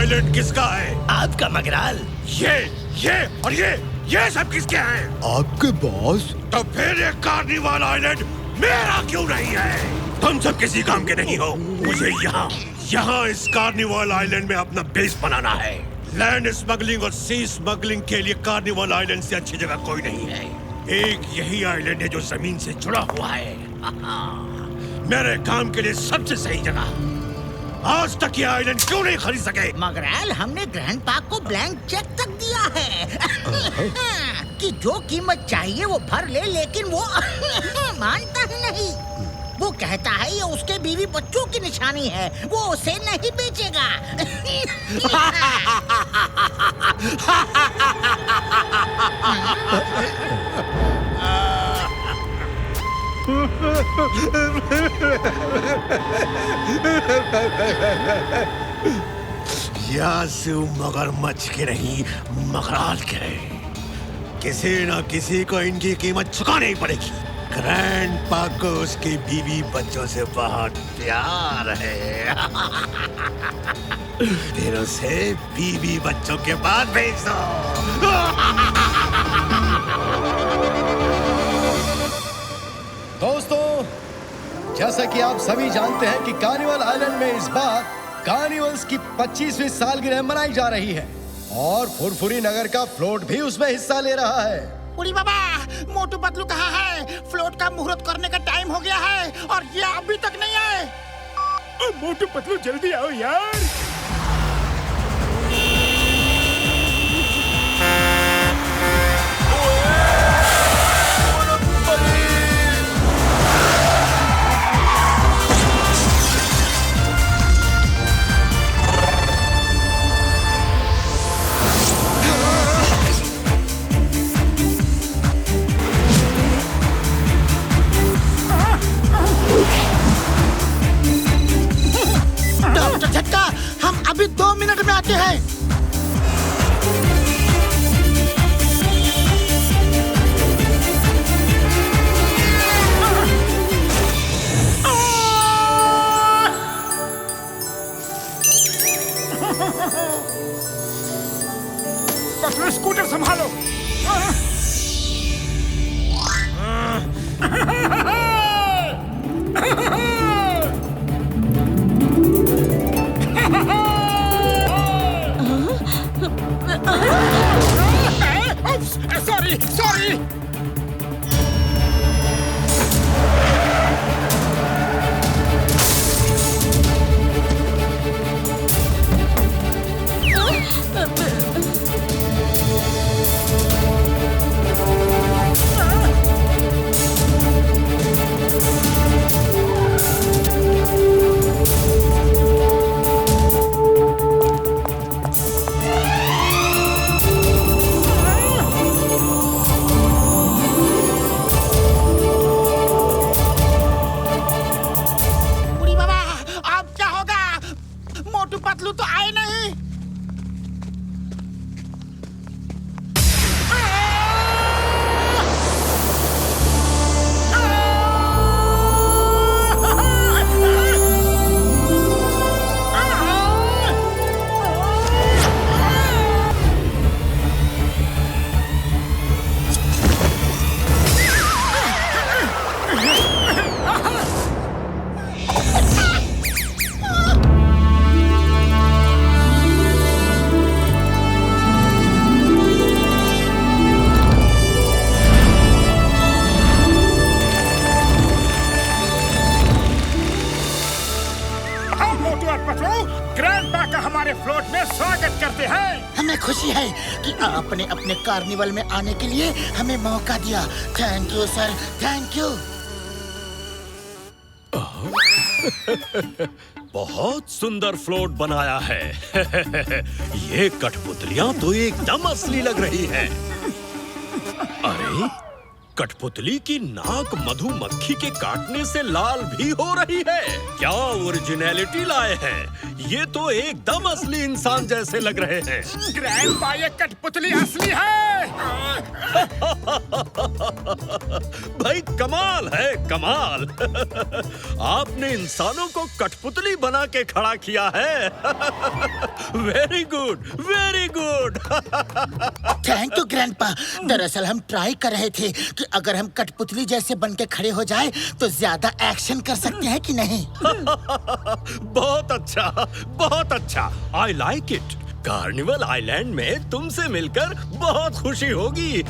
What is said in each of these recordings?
Island किसका है? आपका मगराल। ये और ये सब किसके हैं? आपके बॉस। तो फिर ये कार्निवल आइलैंड मेरा क्यों नहीं है? तुम सब किसी काम के नहीं हो। मुझे यहाँ इस कार्निवल आइलैंड में अपना बेस बनाना है। लैंड स्मगलिंग और सी स्मगलिंग के लिए कार्निवल आइलैंड से अच्छी जगह कोई नहीं है। एक यही आइलैंड है जो जमीन से जुड़ा हुआ है। मेरे काम के लिए सबसे सही जगह। आज तक ये आइलैंड क्यों नहीं खरीद सके? मगरैल, हमने ग्रैंड पार्क को ब्लैंक चेक तक दिया है कि जो कीमत चाहिए वो भर ले, लेकिन वो मानता ही नहीं। वो कहता है ये उसके बीवी बच्चों की निशानी है, वो उसे नहीं बेचेगा। यासु मगरमच्छ के नहीं, मगराल के। किसी न किसी को इनकी कीमत चुकानी ही पड़ेगी। ग्रैंड पार्क को उसकी बीवी बच्चों से बहुत प्यार है। फिर उसे बीवी बच्चों के पास भेज दो। दोस्तों, जैसा कि आप सभी जानते हैं कि कार्निवल आइलैंड में इस बार कार्निवल्स की 25वीं सालगिरह मनाई जा रही है और फुरफुरी नगर का फ्लोट भी उसमें हिस्सा ले रहा है। उड़ी बाबा, मोटू पतलू कहाँ है? फ्लोट का मुहूर्त करने का टाइम हो गया है और ये अभी तक नहीं आए। मोटू पतलू जल्दी आओ यार। डॉक्टर झटका, हम अभी 2 मिनट में आते हैं। पतलू, स्कूटर संभालो। सॉरी। उड़ी बाबा, अब क्या होगा? मोटू पतलू तो आए नहीं। ग्रैंड पार्क का हमारे फ्लोट में स्वागत करते हैं। हमें खुशी है कि आपने अपने कार्निवल में आने के लिए हमें मौका दिया। Thank you sir, thank you. बहुत सुंदर फ्लोट बनाया है। ये कठपुतलियां तो एकदम असली लग रही हैं। अरे, कठपुतली की नाक मधुमक्खी के काटने से लाल भी हो रही है। क्या ओरिजिनलिटी लाए हैं। ये तो एकदम असली इंसान जैसे लग रहे हैं। ग्रैंडपा, ये कठपुतली असली है। भाई कमाल है, कमाल। आपने इंसानों को कठपुतली बना के खड़ा किया है। Very good, very good. Thank you grandpa. दरअसल हम ट्राई कर रहे थे कि अगर हम कठपुतली जैसे बन के खड़े हो जाए तो ज्यादा एक्शन कर सकते हैं कि नहीं। बहुत अच्छा, बहुत अच्छा। I like it. Carnival island में तुमसे मिलकर बहुत खुशी होगी।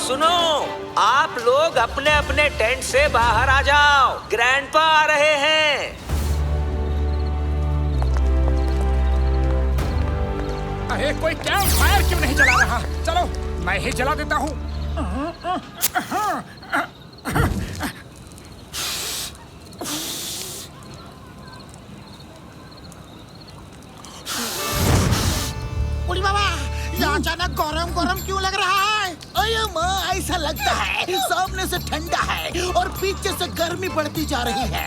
सुनो, आप लोग अपने अपने टेंट से बाहर आ जाओ। ग्रैंडपा आ रहे हैं। अरे कोई कैंप फायर क्यों नहीं जला रहा? चलो मैं ही जला देता हूँ। उड़ी बाबा, ये अचानक गरम गरम क्यों लग रहा है? अरे माँ, ऐसा लगता है सामने से ठंडा है और पीछे से गर्मी बढ़ती जा रही है।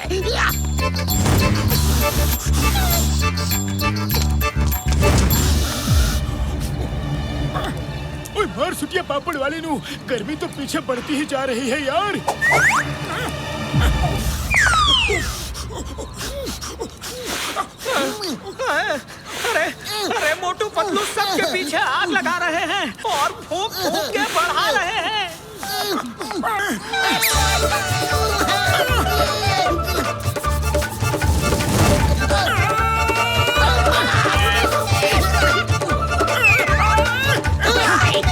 ओए मार सुटिया पापड़ वाले नू, गर्मी तो पीछे बढ़ती ही जा रही है यार। अरे मोटू पतलू सबके पीछे आग लगा रहे हैं और फूंक फूंक के बढ़ा रहे हैं।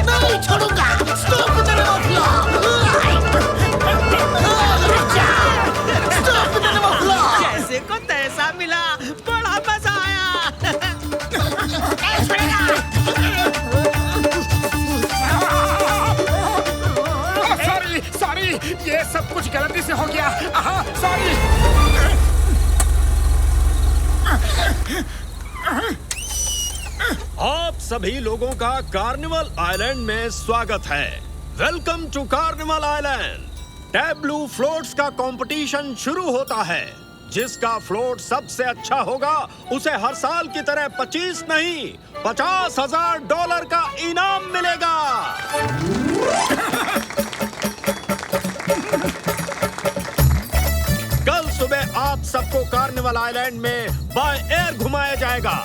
नहीं छोड़ूंगा। Stop the name of law. Stop the name of law. जैसे को तैसा मिला, बड़ा मजा आया। सॉरी, ये सब कुछ गलती से हो गया। सॉरी। आप सभी लोगों का कार्निवल आइलैंड में स्वागत है। Welcome to carnival island. Tableau floats का कंपटीशन शुरू होता है। जिसका फ्लोट सबसे अच्छा होगा उसे हर साल की तरह 25 नहीं, $50,000 का इनाम मिलेगा। कल सुबह आप सबको कार्निवल आइलैंड में बाय एयर घुमाया जाएगा।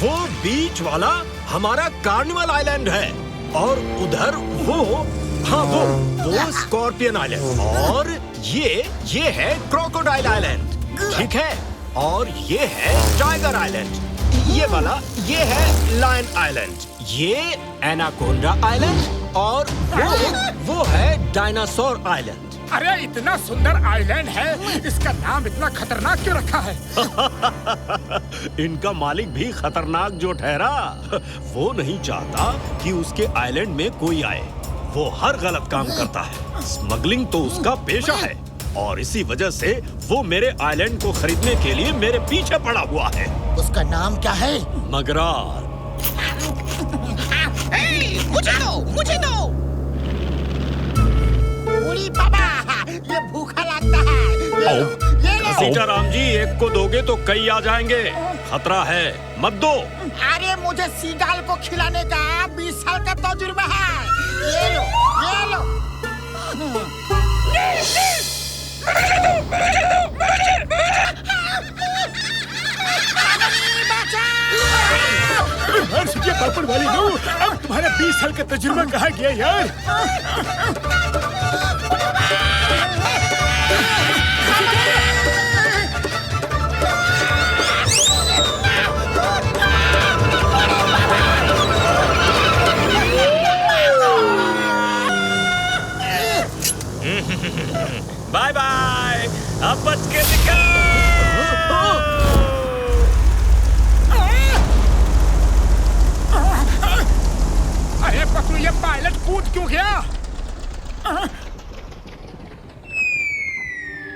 वो बीच वाला हमारा कार्निवल आइलैंड है और उधर वो स्कॉर्पियन आइलैंड और ये है क्रोकोडाइल आइलैंड, ठीक है? और ये है टाइगर आइलैंड, ये वाला ये है लायन आइलैंड, ये एनाकोंडा आइलैंड और वो है डायनासोर आइलैंड। अरे इतना सुंदर आइलैंड है, इसका नाम इतना खतरनाक क्यों रखा है? इनका मालिक भी खतरनाक जो ठहरा, वो नहीं चाहता कि उसके आइलैंड में कोई आए। वो हर गलत काम करता है। स्मगलिंग तो उसका पेशा है और इसी वजह से वो मेरे आइलैंड को खरीदने के लिए मेरे पीछे पड़ा हुआ है। उसका नाम क्या है? मगराल। मुझे दो, मुझे दो। उड़ी बाबा, ये भूखा लगता है। ये लो। सीताराम जी, एक को दोगे तो कई आ जाएंगे। खतरा है, मत दो। अरे मुझे सीगाल को खिलाने का 20 साल का तजुर्बा है। ये लो, ये लो। ये पापड़ वाली लो, अब तुम्हारा 20 साल का तजुर्बा कहाँ गया यार? बाय बाय, अब बच के निकल। अरे पकड़ो, ये पायलट कूद क्यों गया?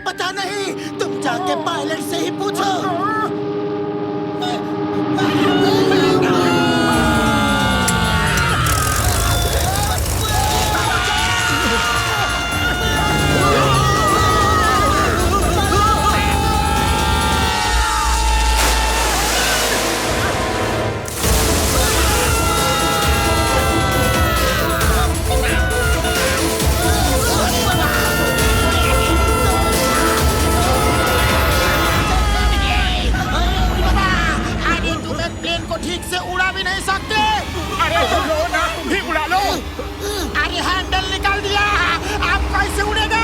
पता नहीं, तुम जाके पायलट से ही पूछो। ठीक से उड़ा भी नहीं सकते। अरे तुम लोग ना, तुम भी उड़ा लो। अरे हैंडल निकाल दिया, आप कैसे उड़ेगा?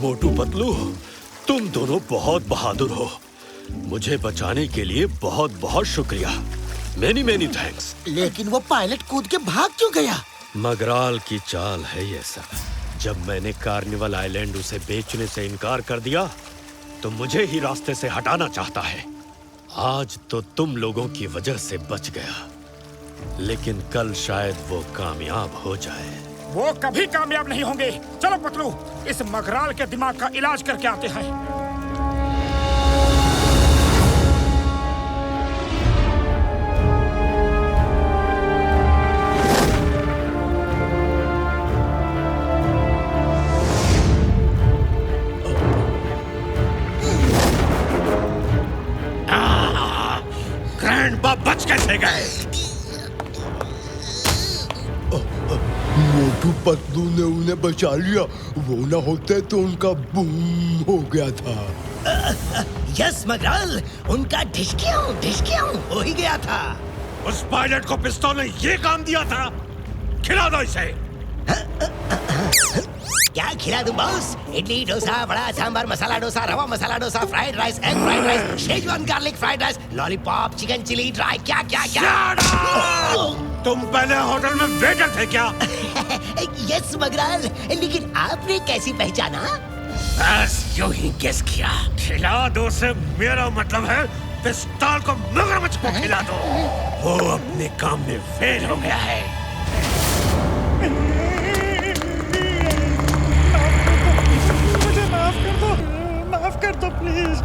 मोटू पतलू, तुम दोनों बहुत बहादुर हो। मुझे बचाने के लिए बहुत बहुत शुक्रिया। Many many thanks. लेकिन वो पायलट कूद के भाग क्यों गया? मगराल की चाल है ये सब। जब मैंने कार्निवल आइलैंड उसे बेचने से इनकार कर दिया, तो मुझे ही रास्ते से हटाना चाहता है। आज तो तुम लोगों की वजह से बच गया, लेकिन कल शायद वो कामयाब हो जाए। वो कभी कामयाब नहीं होंगे। चलो पतलू, इस मगराल के दिमाग का इलाज करके आते हैं। ग्रैंडपा बच कैसे गए? मोटू पतलू ने उन्हें बचा लिया। वो ना होते तो उनका बूम हो गया था। यस मगराल, उनका ढिशक्यां हो ही गया था। उस पायलट को पिस्तौल ने ये काम दिया था। खिला दो इसे। क्या खिला दूं boss? Idli, dosa, vada, sambar, masala dosa, rava masala dosa, fried rice, egg fried rice, Schezwan garlic fried rice, lollipop, chicken chilli dry, क्या क्या क्या। तुम पहले होटल में वेटर थे क्या? यस मगराल, लेकिन आपने कैसी पहचाना? बस यूं ही गेस किया। खिला दो से मेरा मतलब है पिस्तौल को मगरमच्छ को खिला दो। वो अपने काम में फेल हो गया है। मुझे माफ कर दो प्लीज।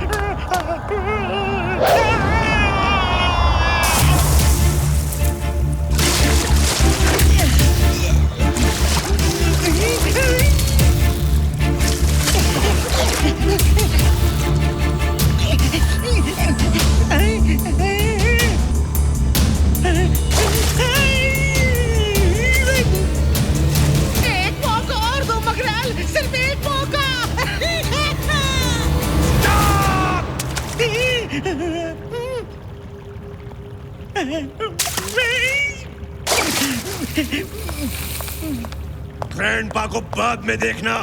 ग्रैंडपा को बाद में देखना,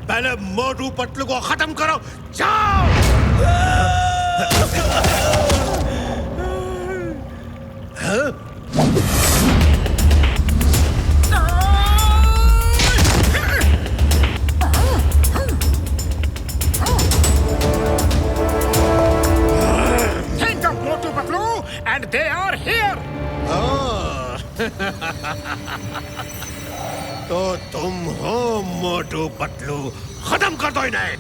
पहले मोटू पतलू को खत्म करो। जाओ। Think of Motu Patlu, and they are here. तो तुम हो मोटू पतलू, खत्म कर दो इन्हें।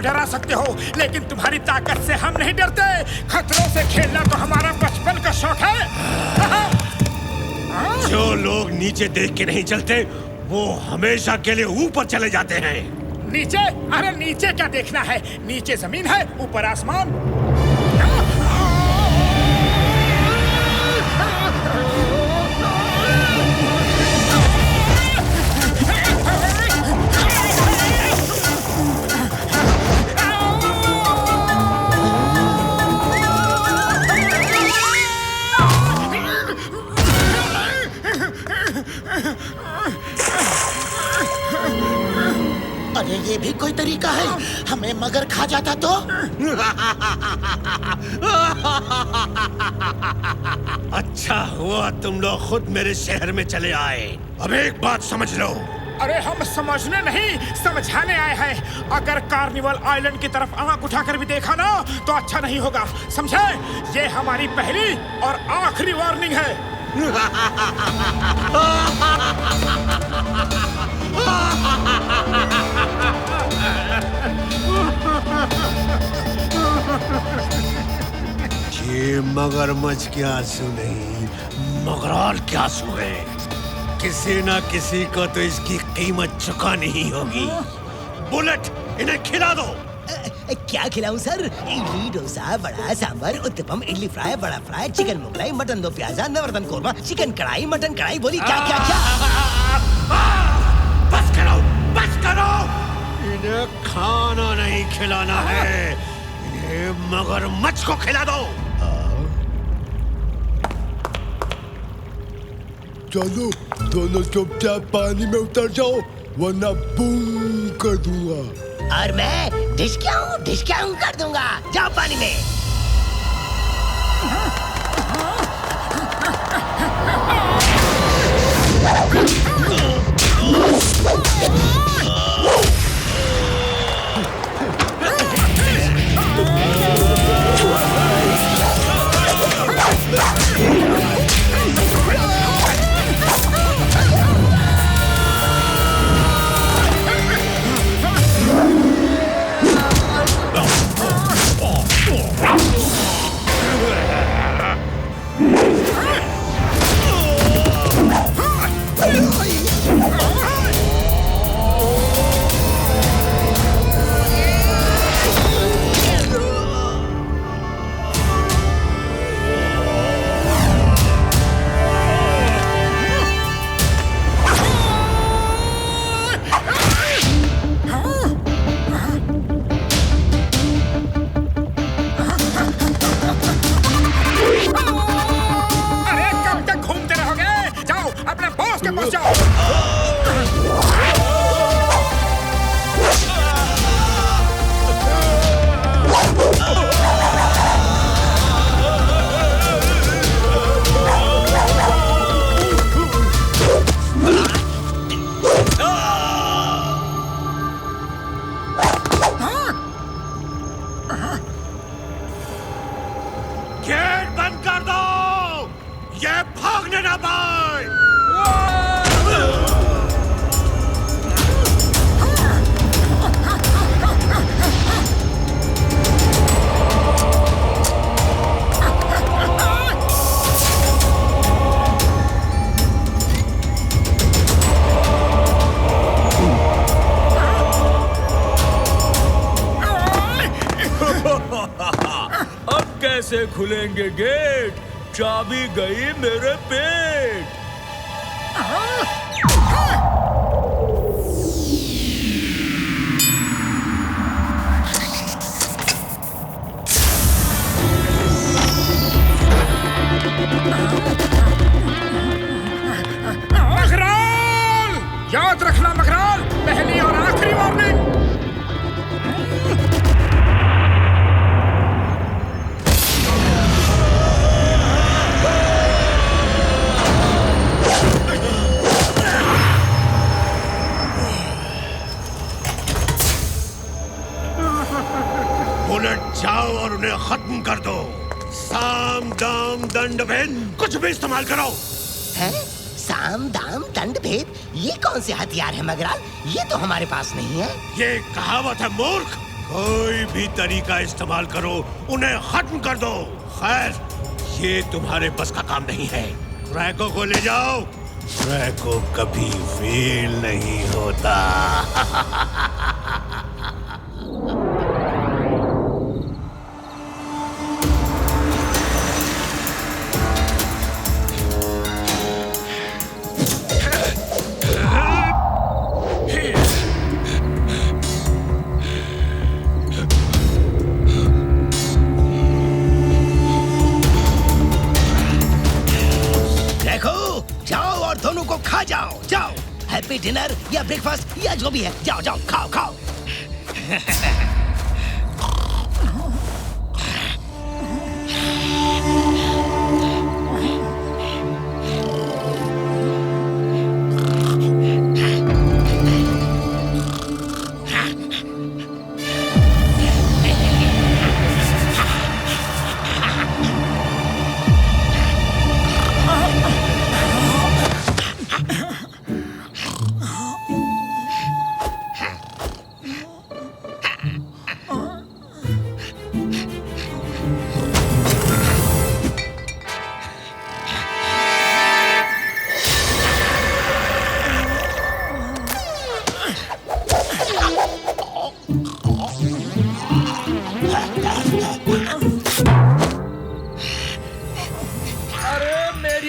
डरा सकते हो, लेकिन तुम्हारी ताकत से हम नहीं डरते। खतरों से खेलना तो हमारा बचपन का शौक है। जो लोग नीचे देख के नहीं चलते, वो हमेशा के लिए ऊपर चले जाते हैं। नीचे? अरे नीचे क्या देखना है? नीचे जमीन है, ऊपर आसमान। अरे ये भी कोई तरीका है? हमें मगर खा जाता तो? अच्छा हुआ तुम लोग खुद मेरे शहर में चले आए। अब एक बात समझ लो। अरे हम समझने नहीं, समझाने आए हैं। अगर कार्निवल आइलैंड की तरफ आंख उठाकर भी देखा ना, तो अच्छा नहीं होगा, समझे? ये हमारी पहली और आखिरी वार्निंग है। ये मगरमच्छ के आंसू नहीं, मगराल के आंसू है। किसी ना किसी को तो इसकी कीमत चुकानी ही होगी। बुलेट, इन्हें खिला दो। क्या खिलाऊं सर? इडली, डोसा, वड़ा, सांभर, उत्तपम, इडली फ्राई, बड़ा फ्राई, चिकन मुगलाई, मटन दो प्याजा, नवरत्न कोरमा, चिकन कढ़ाई, मटन कढ़ाई, बोली क्या क्या क्या? बस करो, बस करो। इन्हें खाना नहीं खिलाना है, इन्हें मगरमच्छ को खिला दो। चलो दोनों चुपचाप पानी में उतर जाओ, वरना बूम कर दूंगा। और मैं ढिशक्याऊं कर दूंगा। जाओ पानी में। कैसे खुलेंगे गेट? चाबी गई मेरे पेट। मखराल! याद रखना मखराल, पहली और आखिरी वार्निंग। बुलेट जाओ और उन्हें खत्म कर दो। साम दाम दंड भेद कुछ भी इस्तेमाल करो। है? साम दाम दंड भेद, ये कौन से हथियार है मगराल? ये तो हमारे पास नहीं है। ये कहावत है मूर्ख। कोई भी तरीका इस्तेमाल करो, उन्हें खत्म कर दो। खैर, ये तुम्हारे बस का काम नहीं है। क्रैको को ले जाओ। क्रैको कभी फेल नहीं होता। दोनों को खा जाओ, जाओ। हैप्पी डिनर या ब्रेकफास्ट या जो भी है, जाओ जाओ खाओ खाओ।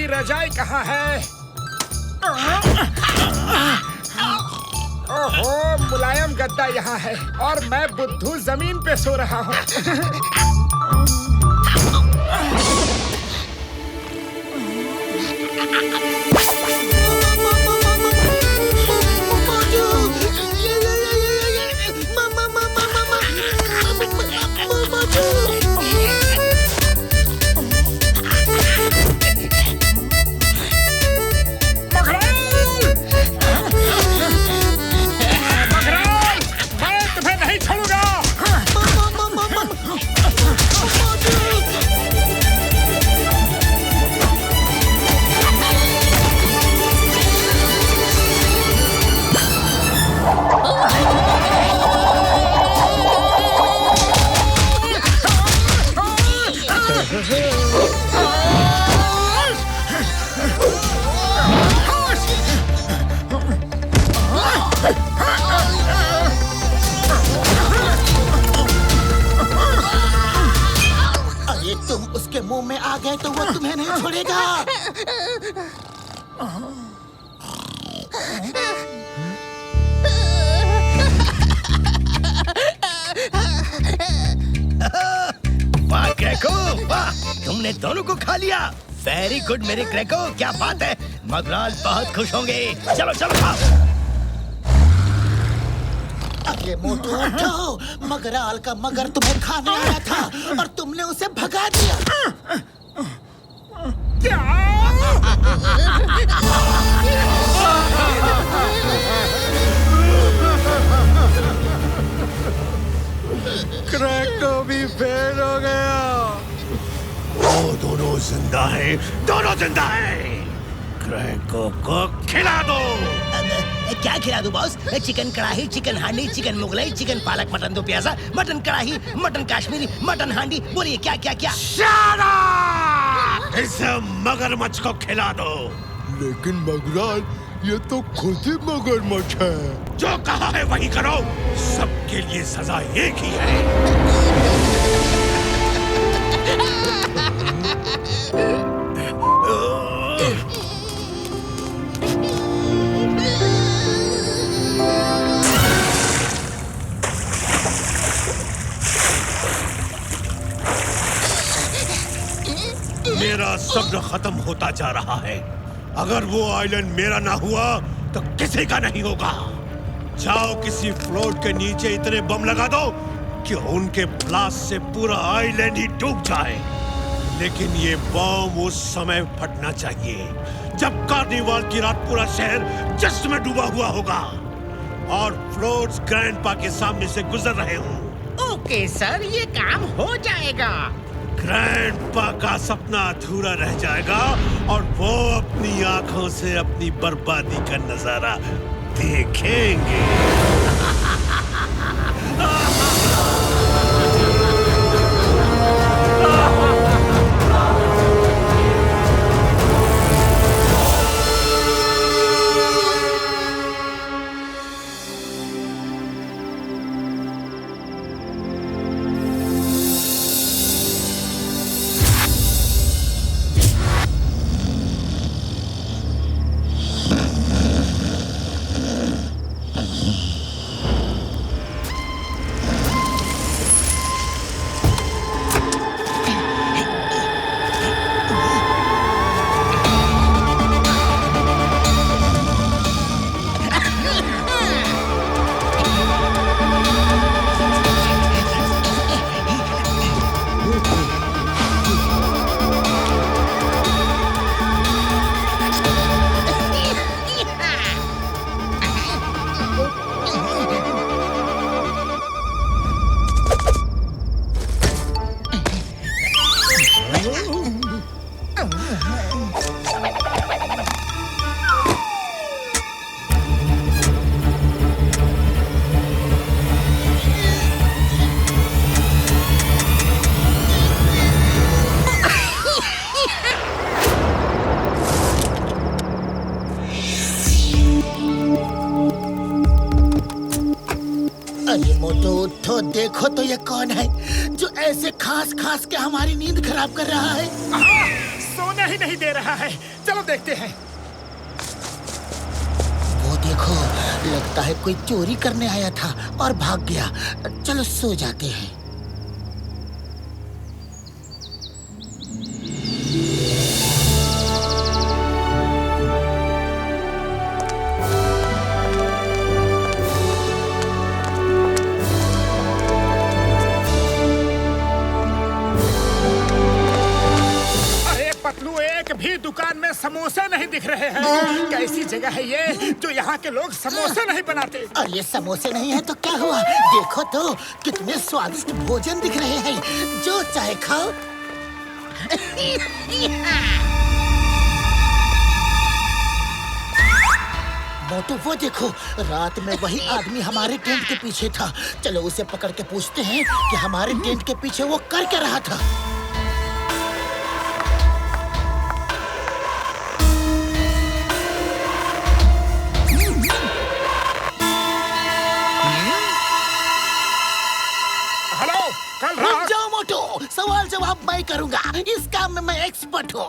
रजाई कहाँ है? ओहो, मुलायम गद्दा यहाँ है और मैं बुद्धू जमीन पे सो रहा हूँ। तुम उसके मुंह में आ गए तो वो तुम्हें नहीं छोड़ेगा। वाह क्रैको, वाह, तुमने दोनों को खा लिया। वेरी गुड मेरे क्रैको, क्या बात है। मगराल बहुत खुश होंगे। चलो चलो खाओ। अरे मोटू उठो, मगराल का मगर तुम्हें खाने आया था और तुमने उसे भगा दिया। क्रैको भी फेल हो गया। वो दोनों जिंदा हैं, दोनों जिंदा हैं। क्रैको को खिला दो। क्या खिला दूं बॉस? चिकन कढ़ाई, चिकन हांडी, चिकन मुगलाई, चिकन पालक मटन दो प्याजा, मटन कढ़ाई, मटन काश्मीरी, मटन हांडी। बोलिए क्या क्या क्या? इसे मगरमच्छ को खिला दो। लेकिन मगराल, ये तो खुद ही मगरमच्छ है। जो कहा है वही करो। सबके लिए सजा एक ही है। मेरा सब्र खत्म होता जा रहा है। अगर वो आइलैंड मेरा ना हुआ तो किसी का नहीं होगा। जाओ किसी फ्लोट के नीचे इतने बम लगा दो कि उनके ब्लास्ट से पूरा आइलैंड ही डूब जाए। लेकिन ये बम उस समय फटना चाहिए जब कार्निवाल की रात पूरा शहर जश्न में डूबा हुआ होगा और फ्लोट्स ग्रैंडपा के सामने से गुजर रहे हों। ओके सर, ये काम हो जाएगा। ग्रैंडपा का सपना अधूरा रह जाएगा और वो अपनी आंखों से अपनी बर्बादी का नजारा देखेंगे। तो देखो तो ये कौन है जो ऐसे खास खास के हमारी नींद खराब कर रहा है। सोने ही नहीं दे रहा है। चलो देखते हैं। वो देखो, लगता है कोई चोरी करने आया था और भाग गया। चलो सो जाते हैं। दुकान में समोसे नहीं दिख रहे हैं। कैसी जगह है ये जो यहाँ के लोग समोसे नहीं बनाते? और ये समोसे नहीं है तो क्या हुआ? देखो तो कितने स्वादिष्ट भोजन दिख रहे हैं। जो चाहे खाओ। मोटू वो देखो, रात में वही आदमी हमारे टेंट के पीछे था। चलो उसे पकड़ के पूछते हैं कि हमारे टेंट के पीछे वो कर क्या रहा था। सवाल जवाब मैं करूंगा। इस काम में मैं एक्सपर्ट हूँ।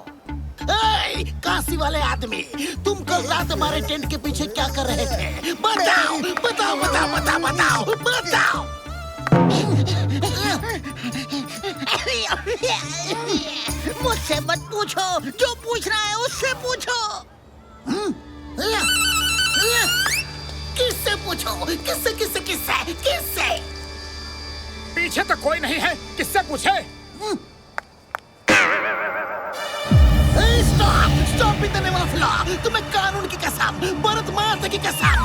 काशी वाले आदमी, तुम कल रात हमारे टेंट के पीछे क्या कर रहे थे? बताओ बताओ बताओ बताओ बताओ बताओ। मुझसे मत पूछो, जो पूछ रहा है उससे पूछो। किससे पूछो? किससे किससे किससे किससे? पीछे तो कोई नहीं है, किससे पूछे? Stop in the name of law. तुम्हें कानून की कसम, भारत माता की कसम।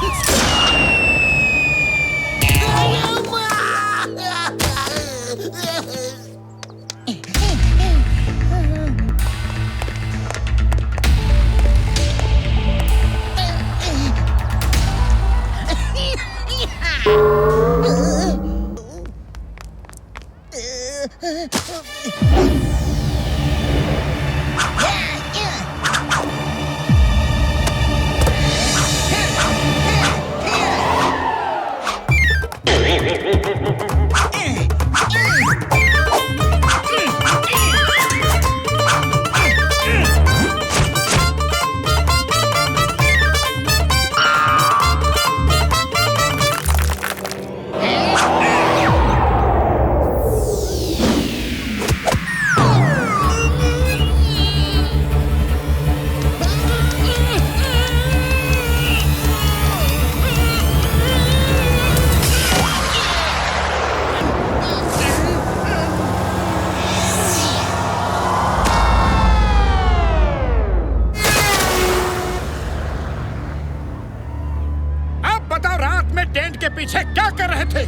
पीछे क्या कर रहे थे?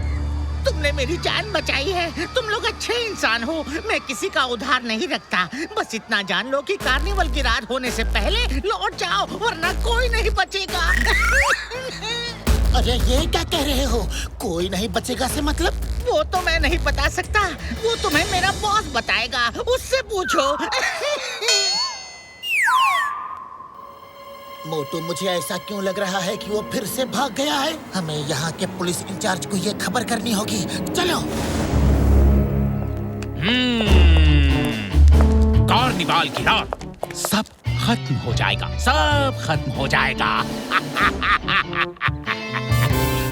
तुमने मेरी जान बचाई है। तुम लोग अच्छे इंसान हो। मैं किसी का उधार नहीं रखता। बस इतना जान लो कि कार्निवल की रात होने से पहले लौट जाओ, वरना कोई नहीं बचेगा। अरे ये क्या कह रहे हो? कोई नहीं बचेगा से मतलब? वो तो मैं नहीं बता सकता। वो तुम्हें मेरा बॉस बताएगा, उससे पूछो। मोटू, मुझे ऐसा क्यों लग रहा है कि वो फिर से भाग गया है? हमें यहाँ के पुलिस इंचार्ज को ये खबर करनी होगी। चलो। कार्निवाल की रात सब खत्म हो जाएगा, सब खत्म हो जाएगा।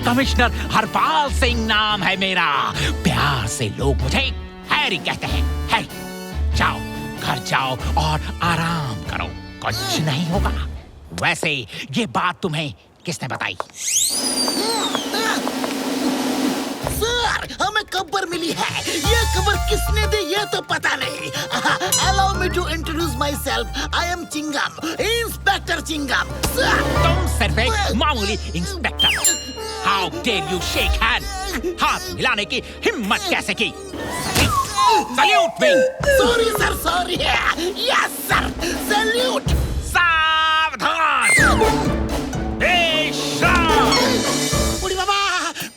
कमिश्नर हरपाल सिंह नाम है मेरा। प्यार से लोग मुझे हैरी कहते हैं। हैरी, जाओ घर जाओ और आराम करो, कुछ नहीं होगा। वैसे ये बात तुम्हें किसने बताई? सर, हमें खबर मिली है। ये खबर किसने दी ये तो पता नहीं। Allow me to introduce myself. I am Chingam, inspector Chingam. तुम सिर्फ एक मामूली inspector. How dare you shake hand? हाथ मिलाने की हिम्मत कैसे की? Salute me! Sorry sir, sorry. Yes sir, salute. सावधान! बुढ़ी बाबा,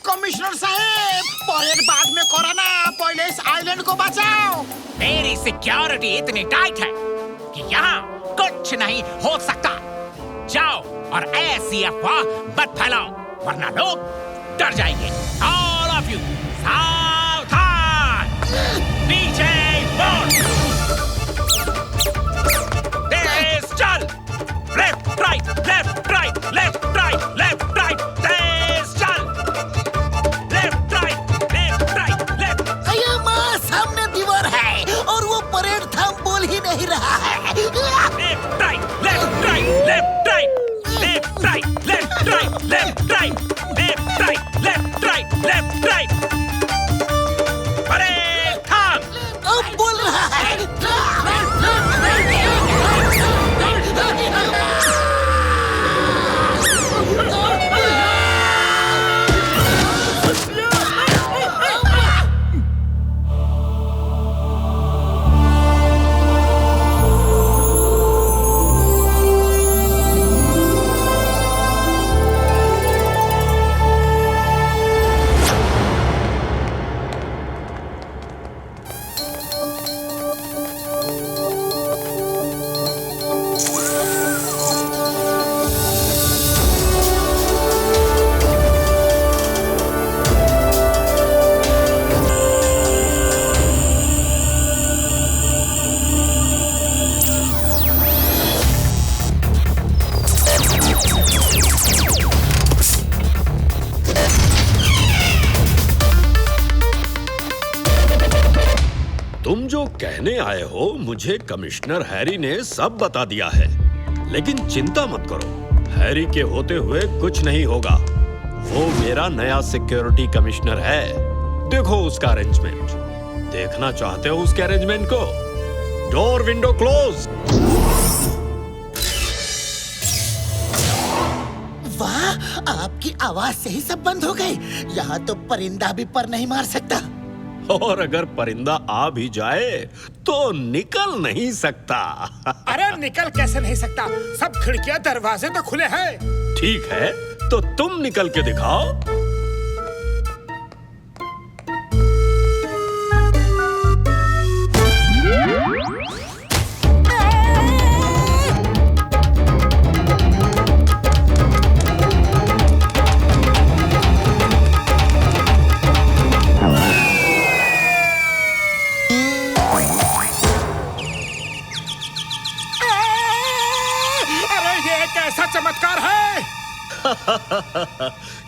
कमिश्नर साहब, परेड बाद में कोरोना, पहले इस आइलैंड को बचाओ। मेरी सिक्योरिटी इतनी टाइट है कि यहाँ कुछ नहीं हो सकता। जाओ और ऐसी अफवाह मत फैलाओ, वरना लोग डर जाएंगे। All of you, सावधान! पीछे मुड़! तेज चल! Left, right, left, right, left, right, left, right, तेज चल! Left, right, left, right, left. अये माँ, सामने दीवार है और वो परेड थाम बोल ही नहीं रहा है। Left, right, left, right, left, right, left, right, left, right, left, right, left, right, left, right, left, right. Parade थाम! अब बोल रहा है। तुम जो कहने आए हो मुझे कमिश्नर हैरी ने सब बता दिया है, लेकिन चिंता मत करो, हैरी के होते हुए कुछ नहीं होगा। वो मेरा नया सिक्योरिटी कमिश्नर है। देखो उसका अरेंजमेंट। देखना चाहते हो उसके अरेंजमेंट को? Door window close. वाह, आपकी आवाज से ही सब बंद हो गई। यहाँ तो परिंदा भी पर नहीं मार सकता। और अगर परिंदा आ भी जाए तो निकल नहीं सकता। अरे निकल कैसे नहीं सकता? सब खिड़कियां दरवाजे तो खुले हैं। ठीक है, तो तुम निकल के दिखाओ। कैसा चमत्कार है?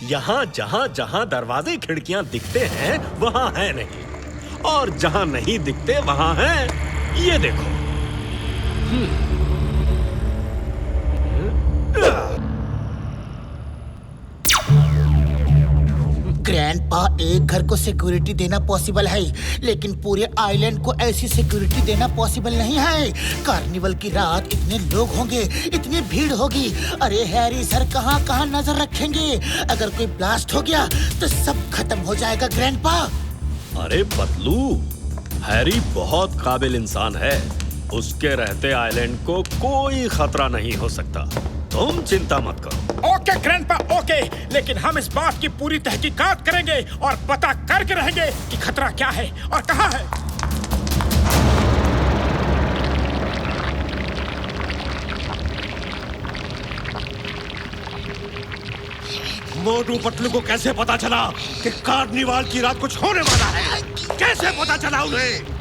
यहाँ जहाँ जहाँ दरवाजे खिड़कियाँ दिखते हैं वहाँ है नहीं, और जहाँ नहीं दिखते वहाँ है। ये देखो। ग्रैंडपा, एक घर को सिक्योरिटी देना पॉसिबल है, लेकिन पूरे आइलैंड को ऐसी सिक्योरिटी देना पॉसिबल नहीं है। कार्निवल की रात इतने लोग होंगे, इतनी भीड़ होगी। अरे हैरी सर कहाँ कहाँ नजर रखेंगे? अगर कोई ब्लास्ट हो गया तो सब खत्म हो जाएगा ग्रैंडपा। अरे पतलू, हैरी बहुत काबिल इंसान है। उसके रहते आइलैंड को कोई खतरा नहीं हो सकता। तुम चिंता मत करो। ओके ग्रैंडपा, ओके, लेकिन हम इस बात की पूरी तहकीकात करेंगे और पता करके रहेंगे कि खतरा क्या है और कहाँ है। मोटू पतलू को कैसे पता चला कि कार्निवाल की रात कुछ होने वाला है? कैसे पता चला उन्हें?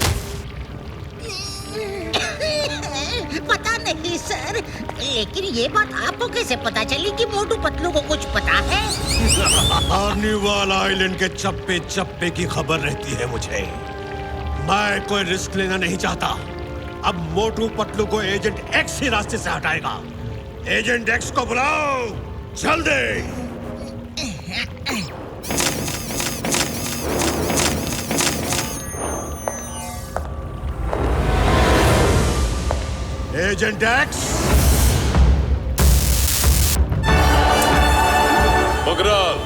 पता नहीं सर, लेकिन ये बात आपको कैसे पता चली कि मोटू पतलू को कुछ पता है? कार्निवाल आइलैंड के चप्पे चप्पे की खबर रहती है मुझे। मैं कोई रिस्क लेना नहीं चाहता। अब मोटू पतलू को एजेंट एक्स ही रास्ते से हटाएगा। एजेंट एक्स को बुलाओ जल्दी। Agent x. मगराल,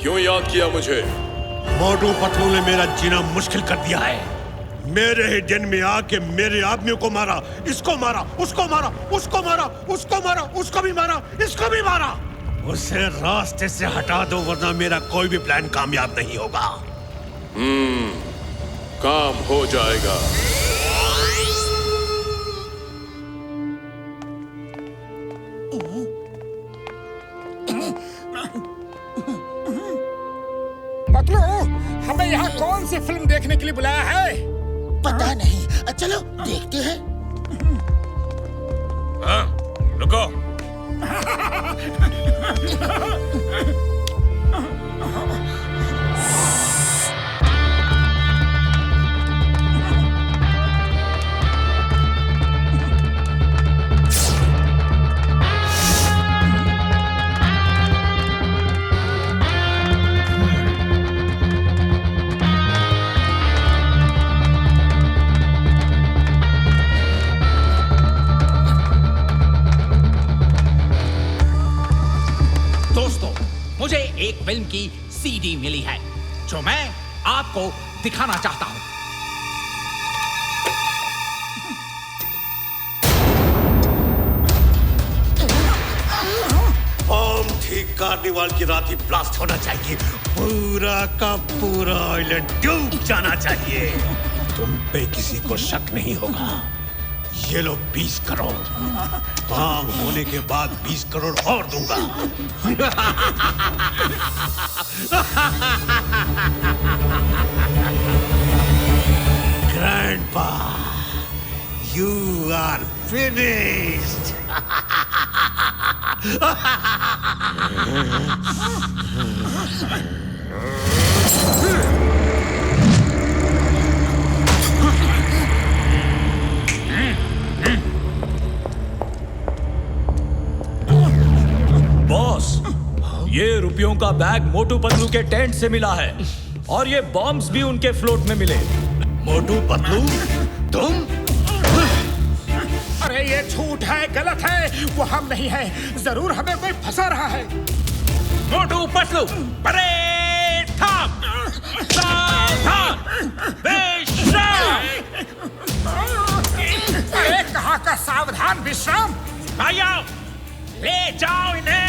क्यों याद किया मुझे? मोटू पतलू ने मेरा जीना मुश्किल कर दिया है। मेरे ही दिन में आके मेरे आदमियों को मारा, इसको मारा, उसको मारा, उसको मारा, उसको मारा, उसको भी मारा, इसको भी मारा। उसे रास्ते से हटा दो वरना मेरा कोई भी प्लान कामयाब नहीं होगा। काम हो जाएगा। पतलू, हमें यहाँ कौन सी फिल्म देखने के लिए बुलाया है? पता नहीं, चलो देखते हैं। हाँ, रुको। मुझे एक फिल्म की सीडी मिली है जो मैं आपको दिखाना चाहता हूं। बम ठीक कार्निवाल की रात ही ब्लास्ट होना चाहिए। पूरा का पूरा आइलैंड डूब जाना चाहिए। तुम पे किसी को शक नहीं होगा। ये लो 20 करोड़। काम होने के बाद 20 करोड़ और दूंगा। Grandpa, you are finished. Boss, ये रुपयों का बैग मोटू पतलू के टेंट से मिला है और ये बॉम्ब्स भी उनके फ्लोट में मिले। मोटू पतलू, तुम? अरे ये झूठ है, गलत है। वो हम नहीं है। जरूर हमें कोई फंसा रहा है। मोटू पतलू, परेड ठाम, सावधान, विश्राम। अरे कहाँ का सावधान विश्राम? भाइयों, ले जाओ इन्हें।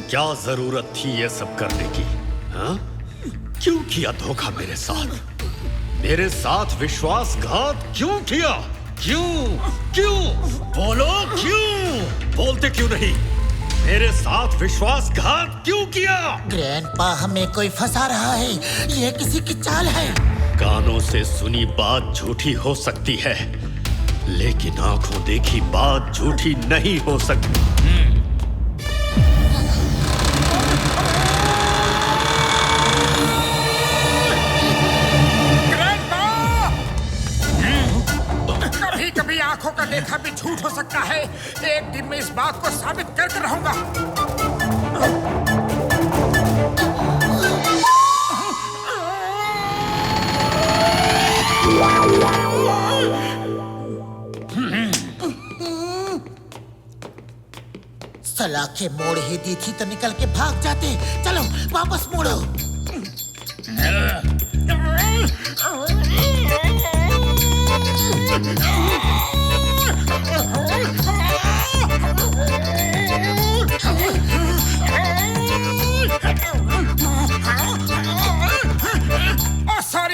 क्या जरूरत थी ये सब करने की? हाँ? क्यों किया धोखा मेरे साथ? मेरे साथ विश्वासघात क्यों किया? क्यों? बोलो क्यों? बोलते क्यों नहीं? मेरे साथ विश्वासघात क्यों किया? ग्रैंडपा, हमें कोई फंसा रहा है। ये किसी की चाल है। कानों से सुनी बात झूठी हो सकती है, लेकिन आंखों देखी बात झूठी नहीं हो सकती। कभी कभी आंखों का देखा भी झूठ हो सकता है। एक दिन मैं इस बात को साबित करके रहूंगा। सलाखें मोड़ ही दी थी तो निकल के भाग जाते। चलो वापस मोड़ो।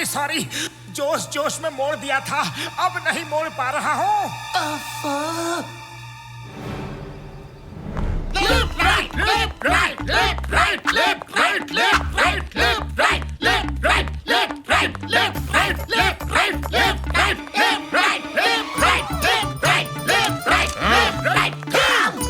सॉरी, जोश जोश में मोड़ दिया था, अब नहीं मोड़ पा रहा हूँ। Left, right, left, right, left, right, left, right, left, right, left, right, left, right, left, right, left, right, left, right, left, right, left, right, left, right, left, right, left, right, left, right, come!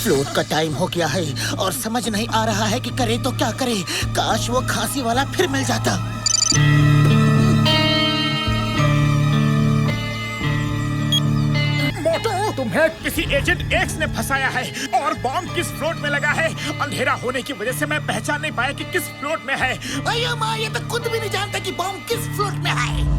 Float का time हो गया है और समझ नहीं आ रहा है कि करे तो क्या करे। काश वो खांसी वाला फिर मिल जाता। मोटू, तुम्हें किसी एजेंट एक्स ने फंसाया है और बॉम्ब किस फ्लोट में लगा है। अंधेरा होने की वजह से मैं पहचान नहीं पाया कि किस फ्लोट में है। अयो माँ, ये तो खुद भी नहीं जानता कि बॉम्ब किस फ्लोट में है।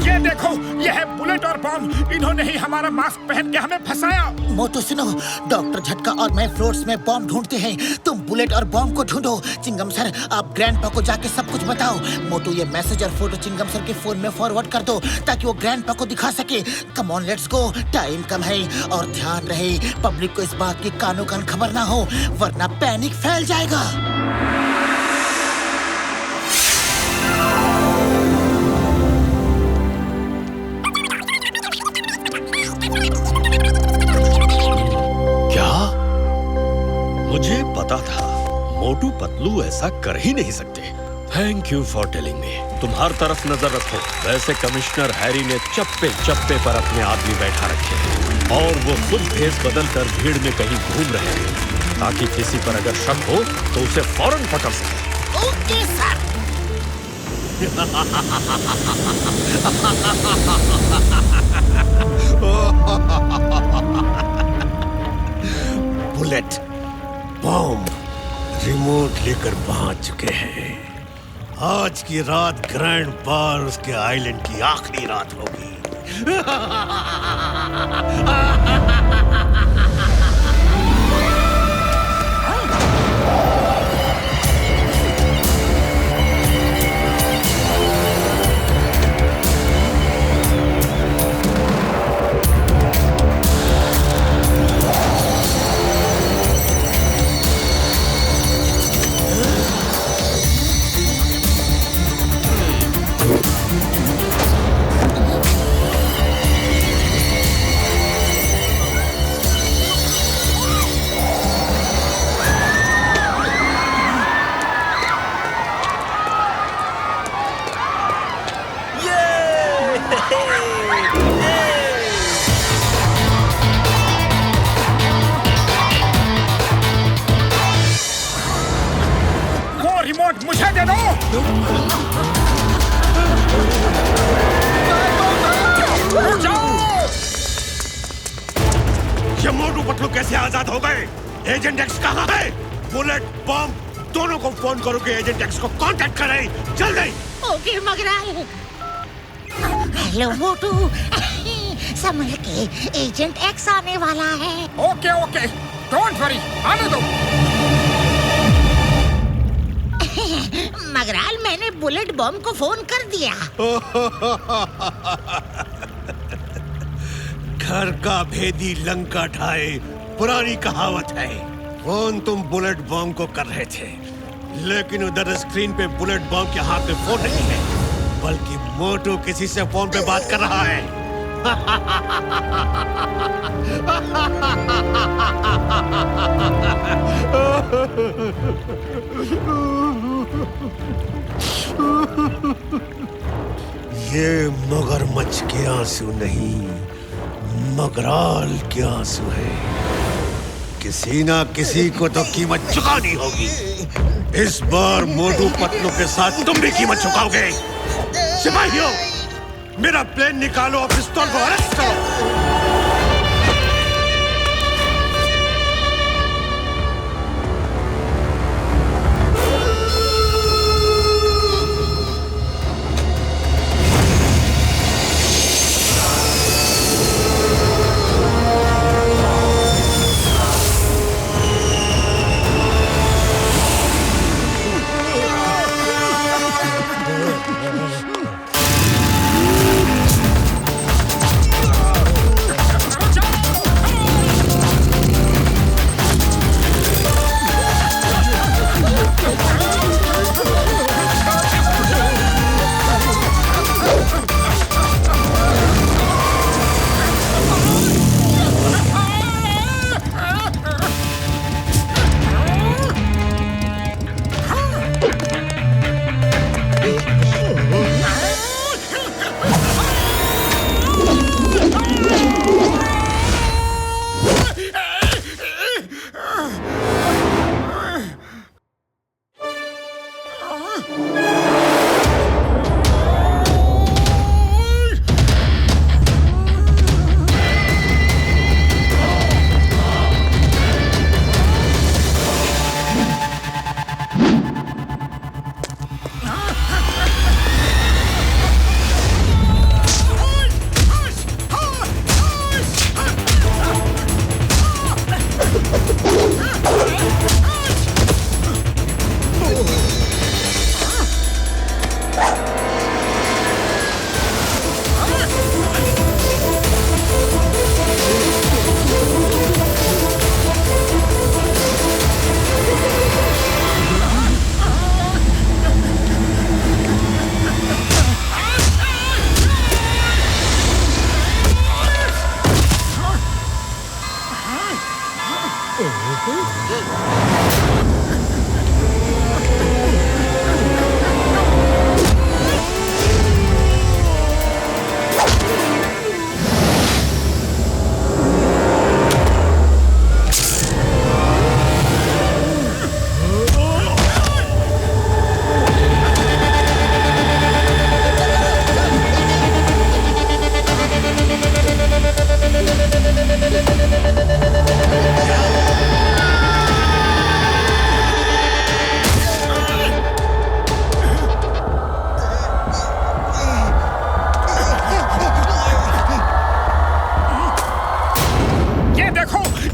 ये देखो, ये है बुलेट और बॉम्ब। इन्होंने ही हमारा मास्क पहन के हमें फंसाया। मोटू सुनो, डॉक्टर झटका और मैं फ्लोट्स में बॉम्ब ढूंढते हैं। तुम बुलेट और बॉम्ब को ढूंढो। चिंगम सर, आप ग्रैंडपा को जाके सब कुछ बताओ। मोटू, ये मैसेज और फोटो चिंगम सर के फोन में फॉरवर्ड कर दो ताकि वो ग्रैंडपा को दिखा सके। Come on, let's go, time कम है। और ध्यान रहे, पब्लिक को इस बात की कानो कान खबर ना हो, वरना पैनिक फैल जाएगा। मुझे पता था मोटू पतलू ऐसा कर ही नहीं सकते। Thank you for telling me. तुम हर तरफ नजर रखो। वैसे कमिश्नर हैरी ने चप्पे चप्पे पर अपने आदमी बैठा रखे हैं और वो खुद भेस बदल कर भीड़ में कहीं घूम रहे हैं ताकि किसी पर अगर शक हो तो उसे फौरन पकड़ सके। Okay sir. Bullet bomb remote लेकर पहुंच चुके हैं। आज की रात ग्रैंड बार उसके आइलैंड की आखिरी रात होगी। वो रिमोट मुझे दे दो। ये मोटू पतलू कैसे आजाद हो गए? एजेंट एक्स कहाँ है? बुलेट बॉम्ब दोनों को फोन करो कि एजेंट एक्स को कांटेक्ट करें जल्दी। ओके मगराल। हेलो मोटू, संभल के, एजेंट एक्स आने वाला है। ओके ओके, डोंट वरी, आने दो। मगराल, मैंने बुलेट बॉम्ब को फोन कर दिया। घर का भेदी लंका ढाए, पुरानी कहावत है। फोन तुम बुलेट बॉम्ब को कर रहे थे, लेकिन उधर स्क्रीन पे बुलेट बॉम्ब के हाथ में फोन नहीं है, बल्कि मोटू किसी से फोन पे बात कर रहा है। ये मगरमच्छ के आंसू नहीं, मगराल के आंसू है। किसी ना किसी को तो कीमत चुकानी होगी। इस बार मोटू पतलू के साथ तुम भी कीमत चुकाओगे। सिपाहियों, मेरा प्लेन निकालो और पिस्तौल को अरेस्ट करो।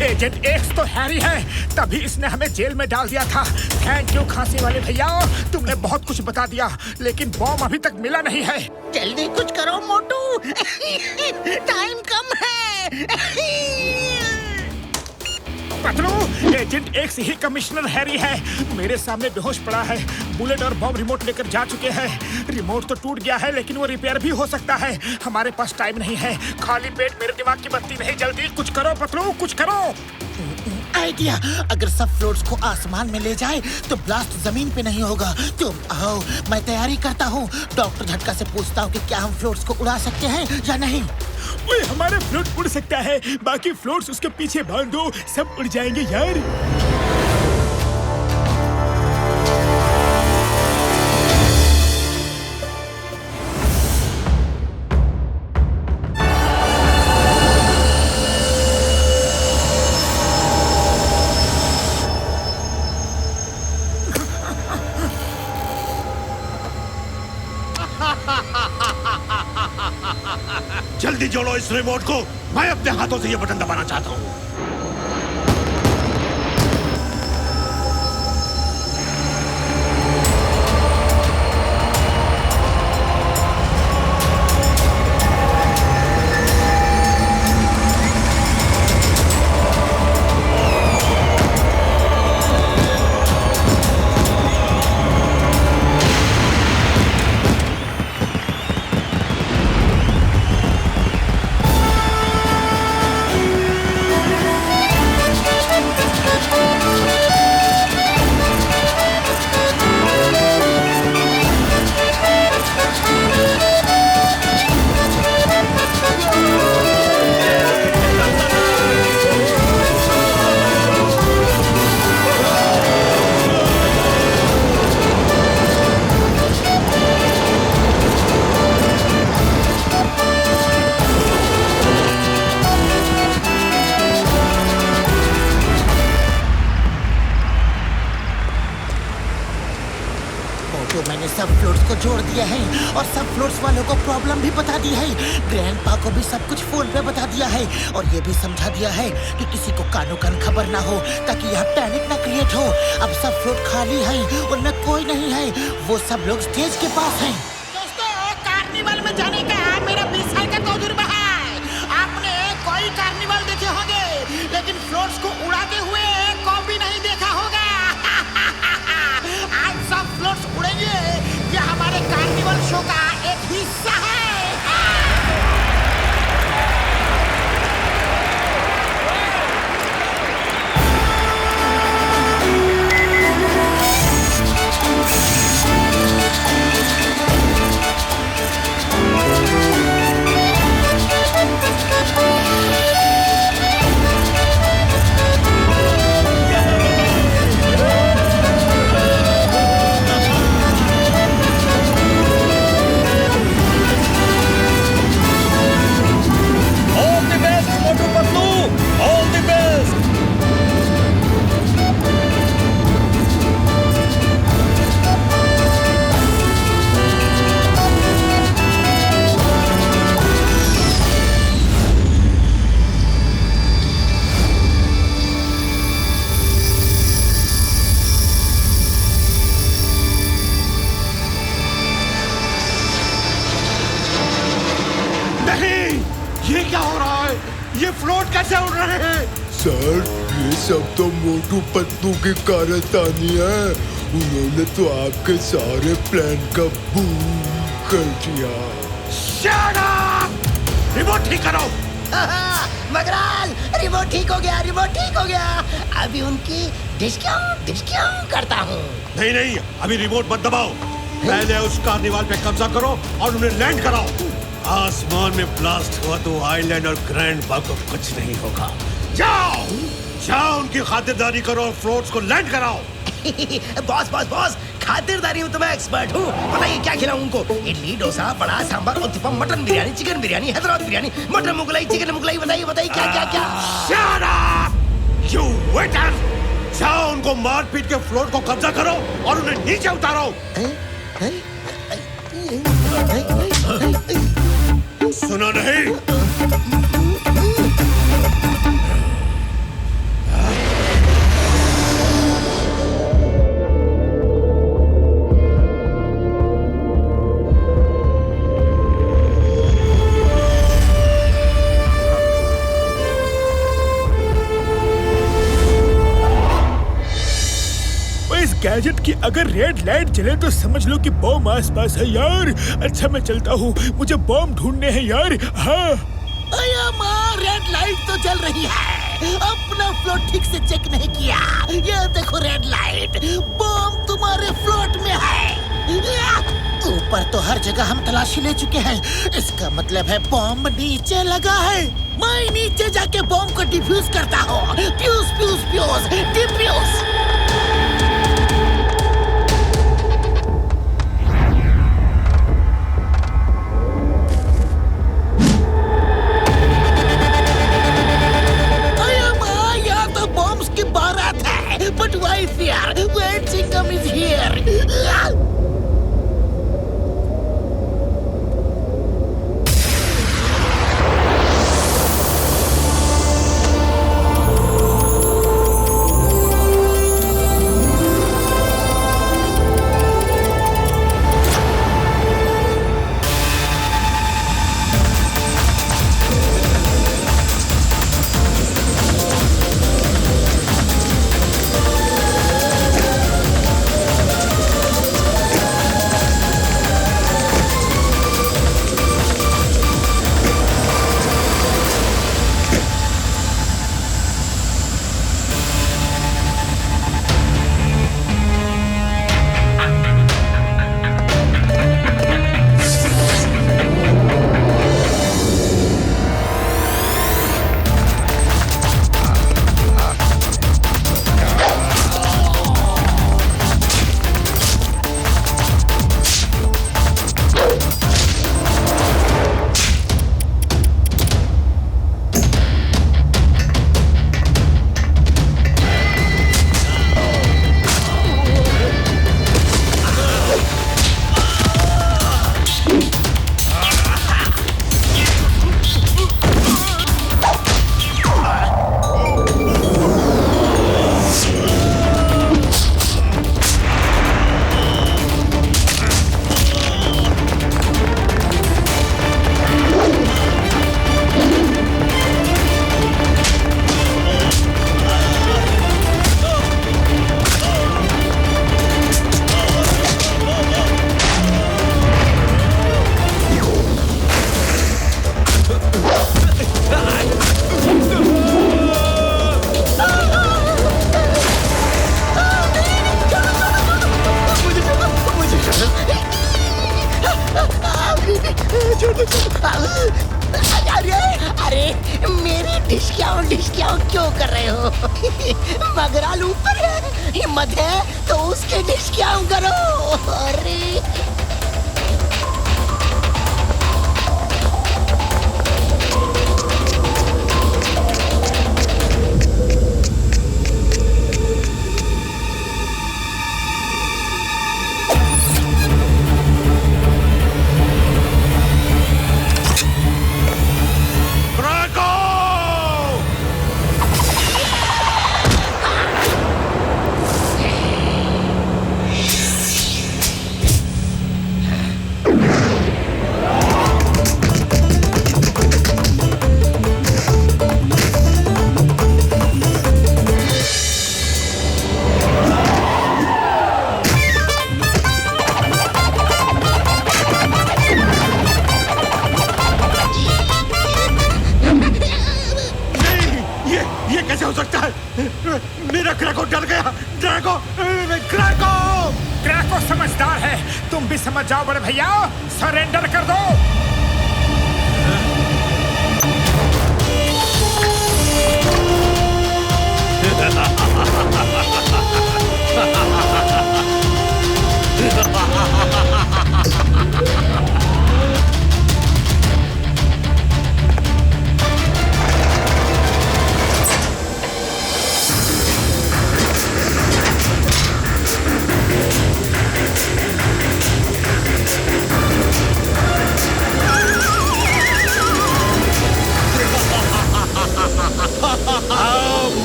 एजेंट एक्स तो हैरी है, तभी इसने हमें जेल में डाल दिया था। थैंक यू खांसी वाले भैया, तुमने बहुत कुछ बता दिया, लेकिन बॉम्ब अभी तक मिला नहीं है। जल्दी कुछ करो मोटू, टाइम कम है। पतलू, एजेंट एक्स ही कमिश्नर हैरी है, मेरे सामने बेहोश पड़ा है। बुलेट और बॉम्ब रिमोट लेकर जा चुके हैं। रिमोट तो टूट गया है, लेकिन वो रिपेयर भी हो सकता है। हमारे पास टाइम नहीं है, खाली पेट मेरे दिमाग की बत्ती नहीं जल्दी कुछ करो पतलू, कुछ करो। आइडिया, अगर सब फ्लोट्स को आसमान में ले जाए तो ब्लास्ट जमीन पे नहीं होगा। तुम आओ, मैं तैयारी करता हूँ। डॉक्टर झटका से पूछता हूँ कि क्या हम फ्लोट्स को उड़ा सकते हैं या नहीं। ओए, हमारा फ्लोट उड़ सकता है, बाकी फ्लोट्स उसके पीछे बांध दो, सब उड़ जाएंगे यार। जल्दी जोड़ो इस रिमोट को, मैं अपने हाथों से ये बटन दबाना चाहता हूँ। मैंने सब फ्लोट्स को जोड़ दिया है और सब फ्लोट्स वालों को प्रॉब्लम भी बता दी है। ग्रैंडपा को भी सब कुछ फोन पे बता दिया है और ये भी समझा दिया है कि किसी को कानो कान खबर ना हो, ताकि यहाँ पैनिक ना क्रिएट हो। अब सब फ्लोट खाली है, उनमें कोई नहीं है, वो सब लोग स्टेज के पास हैं। दोस्तों, कार्निवल में जाने का मेरा 20 साल का तजुर्बा है। आपने कोई कार्निवल देखे होंगे, लेकिन फ्लोट्स को उड़ाते हुए कभी नहीं देखा होगा। आज सब फ्लोट्स उड़ेंगे, ये हमारे कार्निवल शो का एक हिस्सा है। ये क्या हो रहा है? ये फ्लोट कैसे उड़ रहे हैं? सर, ये सब तो मोटू पतलू की कारस्तानी है। उन्होंने तो आपके सारे प्लान का बूम कर दिया। Shut up! रिमोट ठीक करो। मगराल, रिमोट ठीक हो गया, रिमोट ठीक हो गया। अभी उनकी डिश क्यों करता हूँ। नहीं नहीं, अभी रिमोट मत दबाओ, पहले उस कार्निवाल पे कब्जा करो और उन्हें लैंड कराओ। आसमान में ब्लास्ट हुआ तो आइलैंड और ग्रैंडपा को कुछ नहीं होगा। जाओ जाओ, उनकी खातिरदारी करो और फ्लोट्स को लैंड कराओ। बॉस बॉस बॉस, खातिरदारी में तो मैं एक्सपर्ट हूँ। बताइए क्या खिलाऊं उनको? इडली, डोसा, बड़ा, sambar, uttapam, mutton biryani, chicken biryani, Hyderabad biryani, mutton Mughlai, chicken Mughlai, बताइए बताइए क्या क्या क्या। Shut up! You waiter! जाओ उनको मार पीट के फ्लोट को कब्जा करो और उन्हें नीचे उतारो। सुना नहीं? गैजेट की अगर रेड लाइट जले तो समझ लो कि बॉम्ब आसपास है यार। अच्छा मैं चलता हूँ, मुझे बॉम्ब ढूंढने हैं यार। हाँ अया माँ, रेड लाइट तो जल रही है। अपना फ्लोट ठीक से चेक नहीं किया। ये देखो रेड लाइट, बॉम्ब तुम्हारे फ्लोट में है। ऊपर तो हर जगह हम तलाशी ले चुके हैं, इसका मतलब है बॉम्ब नीचे लगा है। मैं नीचे जाके बॉम्ब को डिफ्यूज करता हूँ। Fuse fuse fuse defuse. But why fear when Chingam is here? अरे मेरी डिस्काउंट क्यों कर रहे हो? मगराल ऊपर है, हिम्मत है तो उसके डिस्काउंट करो। अरे मेरा क्रैको डर गया। क्रैको समझदार है, तुम भी समझ जाओ बड़े भैया, सरेंडर कर दो।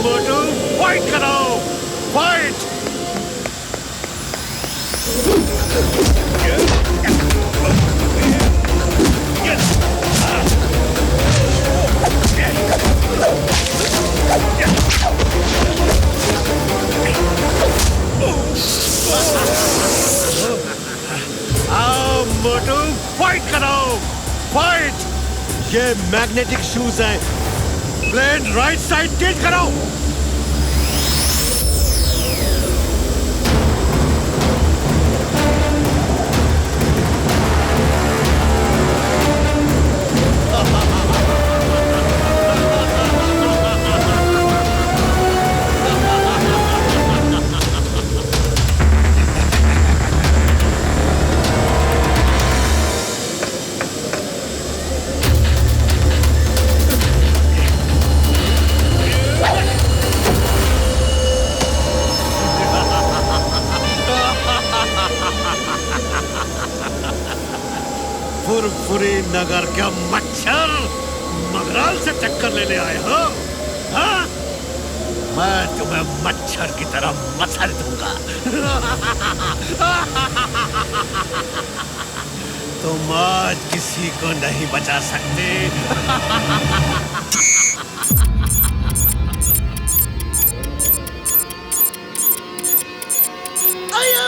मोटू फाइट करो, फाइट। ये मैग्नेटिक शूज हैं। प्लेन राइट साइड टिल्ट करो। फुरफुरी नगर का मच्छर मगराल से टक्कर लेने आए हो? हाँ? मैं तुम्हें मच्छर की तरह मसल दूंगा। तुम आज किसी को नहीं बचा सकते।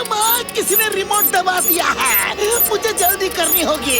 माँ, किसी ने रिमोट दबा दिया है। मुझे जल्दी करनी होगी।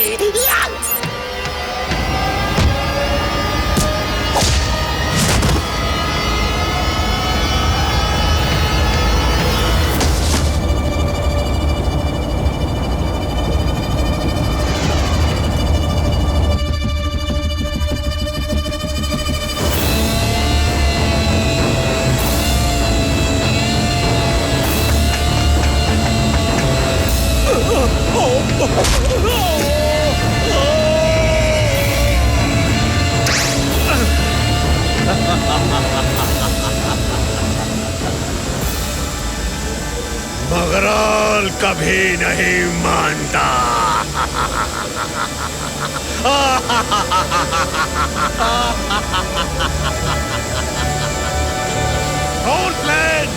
मगराल कभी नहीं मानता। रोल प्लेन।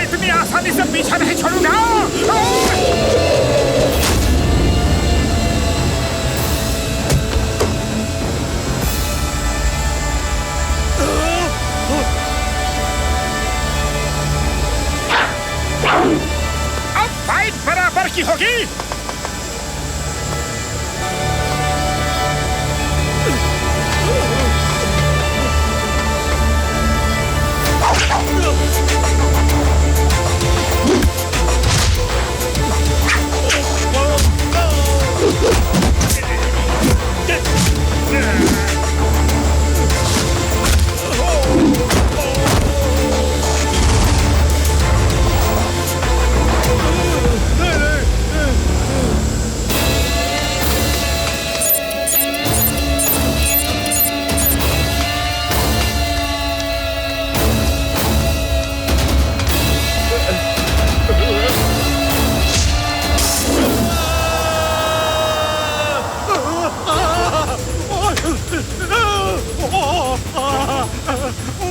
इतनी आसानी से पीछा नहीं छोड़ूंगा। अब फाइट बराबर की होगी।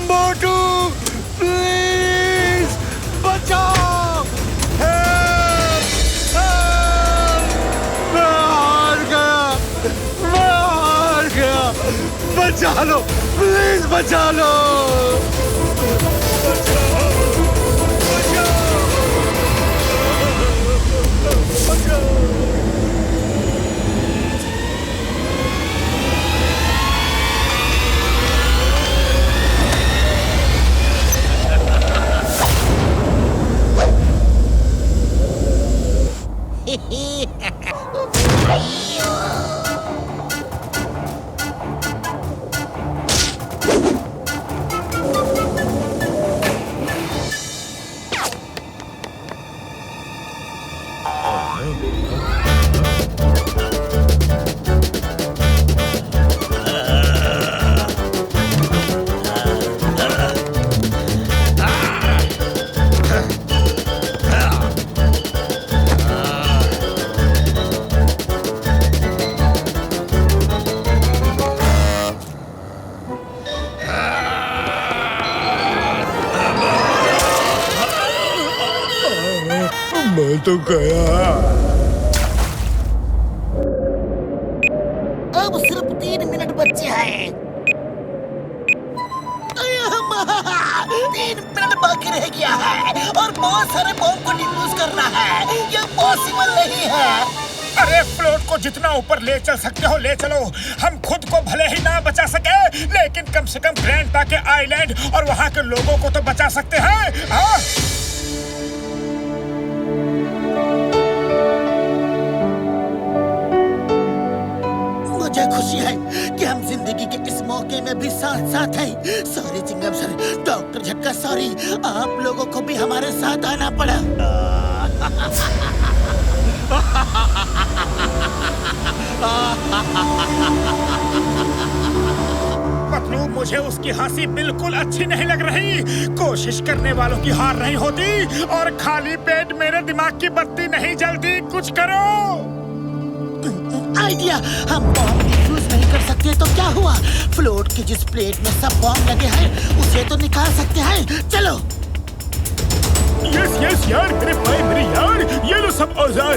मोटू प्लीज बचाओ। Help help. मैं हार गया। बचा लो प्लीज, बचा लो। हो तो गया। अब सिर्फ 3 मिनट बचे हैं। 3 मिनट बाकी रह गया है और बहुत सारे बॉम्ब को डिफ्यूज करना है। ये पॉसिबल नहीं है। अरे फ्लोट को जितना ऊपर ले चल सकते हो ले चलो। हम खुद को भले ही ना बचा सके, लेकिन कम से कम ग्रैंडपा के आइलैंड और वहाँ के लोगों को तो बचा सकते हैं। हाँ? मुझे खुशी है कि हम जिंदगी के इस मौके में भी साथ साथ हैं। सॉरी चिंगम सर, डॉक्टर झटका सॉरी, आप लोगों को भी हमारे साथ आना पड़ा। पतलू, मुझे उसकी हंसी बिल्कुल अच्छी नहीं लग रही। कोशिश करने वालों की हार नहीं होती और खाली पेट मेरे दिमाग की बत्ती नहीं जलती। कुछ करो। आइडिया, हम बॉम्ब डिफ्यूज नहीं कर सकते तो क्या हुआ? फ्लोट की जिस प्लेट में सब बॉम्ब लगे हैं उसे तो निकाल सकते हैं। चलो। यस यस यार, मेरे भाई मेरे यार, ये लो सब औजार।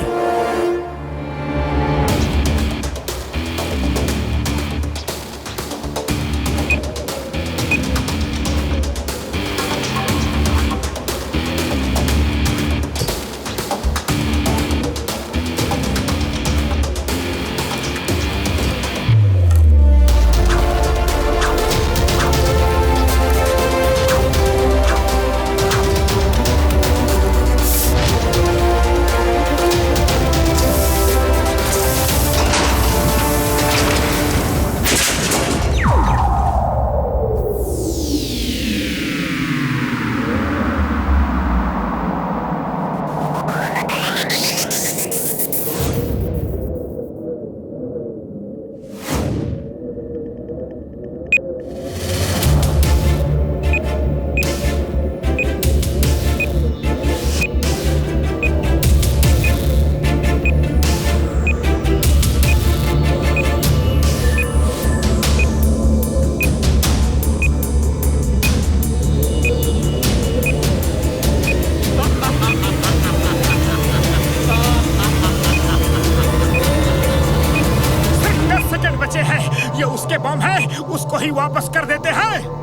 उसके बम है, उसको ही वापस कर देते हैं।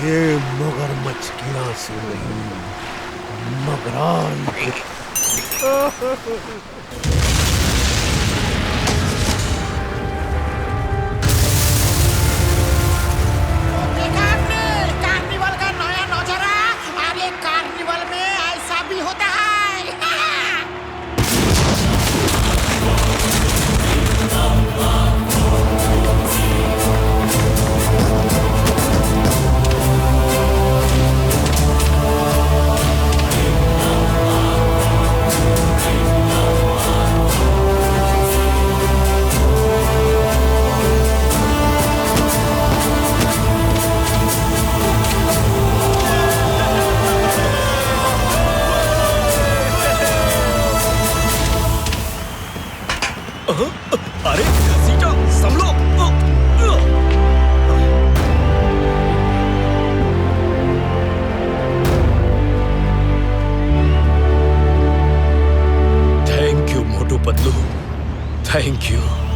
ये मगरमच्छ की आंसू नहीं, मगरान कार्निवल का नया नजारा। अरे कार्निवल में ऐसा भी होता है। अरे घसीटा संभलो। Thank you Motu Patlu, thank you.